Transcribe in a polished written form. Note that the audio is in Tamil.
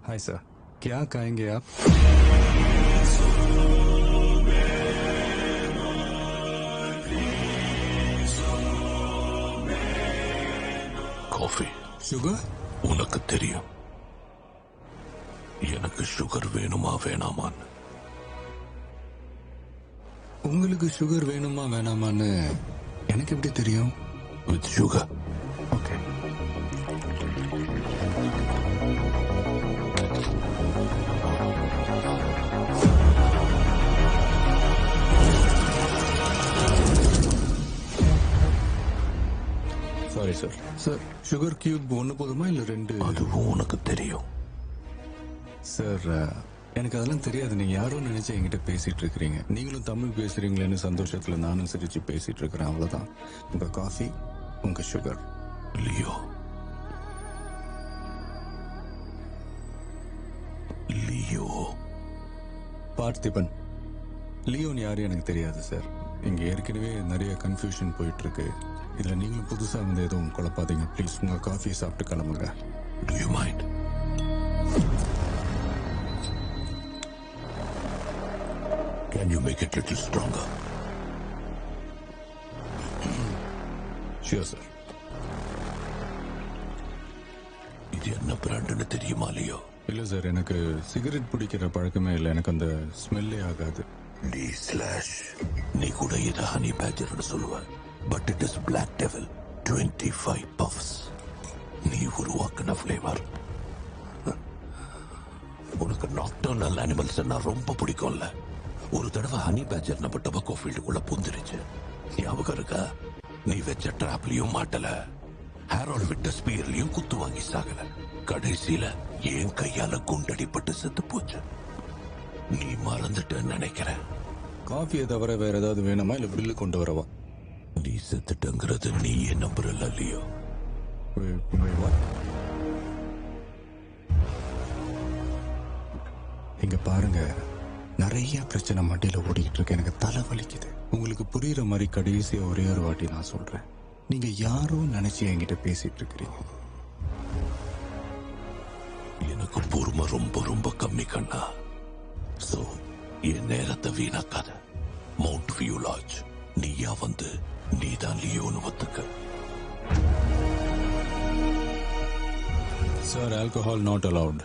हाय सर, क्या कहेंगे आप? Coffee sugar? உனக்கு தெரியும் எனக்கு சுகர் வேணுமா வேணாமான்னு. உங்களுக்கு சுகர் வேணுமா வேணாமான்னு எனக்கு எப்படி தெரியும்? With sugar. Okay. Sorry sir. Sir, sugar cube ஒன்று போதுமா இல்லை ரெண்டு? அதுவும் உனக்கு தெரியும். சார், எனக்கு அதெல்லாம் தெரியாது. நீங்க யாரோ நினைச்சு என்கிட்ட பேசிட்டு இருக்கிறீங்க. நீங்களும் தமிழ் பேசுறீங்களேன்னு சந்தோஷத்துல நானும் சிரிச்சு பேசிட்டு இருக்கிறேன், அவ்வளவுதான். உங்க காஃபி, உங்க சுகர். லியோ, லியோ. பார்த்திபன். லியோன்னு யாரும் எனக்கு தெரியாது சார். இங்க ஏற்கனவே நிறைய கன்ஃபியூஷன் போயிட்டு இருக்கு. இதுல நீங்களும் புதுசா வந்து எதுவும் குழப்பாதீங்க ப்ளீஸ். உங்க காஃபியை சாப்பிட்டு கிளம்புங்க. Do you mind? Can you make it little stronger? Sure sir. இது என்ன பிராண்டுன்னு தெரியுமா லியோ? இல்ல சார், எனக்கு சிகரெட் பிடிக்கிற பழக்கமே இல்லை. எனக்கு அந்த ஸ்மெல்லே ஆகாது. D slash. நீ கூட இதை ஹனி பேஜர்னு சொல்லுவ, but it is black devil 25 puffs. நீ உருவாக்குன ஃபிளேவர். உனக்கு நாக்டர்னல் அனிமல்ஸ் ரொம்ப பிடிக்கும்ல. ஒரு தடவை ஹனி பேஜர் நம்ம டொபாக்கோ ஃபீல்டுக்குள்ள பூந்துருச்சு. ஞாபகம் இருக்கா? நீ வச்ச டிராப்லயும் மாட்டல, ஹேரோல் விட்ட ஸ்பீர்லயும் குத்து வாங்கி சாகல. கடைசியில என் கையால குண்டடிப்பட்டு செத்து போச்சு. நீ மறந்துட்டேன்னு நினைக்கிறேன். காஃபியை தவிர வேற ஏதாவது வேணுமா, இல்ல பில்லு கொண்டு வரவா? நீ செத்துட்டங்கிறது நீ என் நம்புறல லியோ. இங்க பாருங்க, நிறைய பிரச்சனை மண்டையில ஓடிக்கிட்டு இருக்கு. எனக்கு தலை வலிக்குது. உங்களுக்கு புரியுற மாதிரி கடைசியா ஒரே ஒரு வாட்டி நான் சொல்றேன். நீங்க யாரோ நினைச்சு என்கிட்ட பேசிட்டு இருக்கிறீங்க. எனக்கு பொறுமை ரொம்ப ரொம்ப கம்மி கண்ணா. சோ என் நேரத்தை வீணாக்காத. மவுண்ட் வியூ லாட்ஜ் நீயா வந்து நீதான் லியோன்னு ஒத்துக்க. Sir, alcohol not allowed.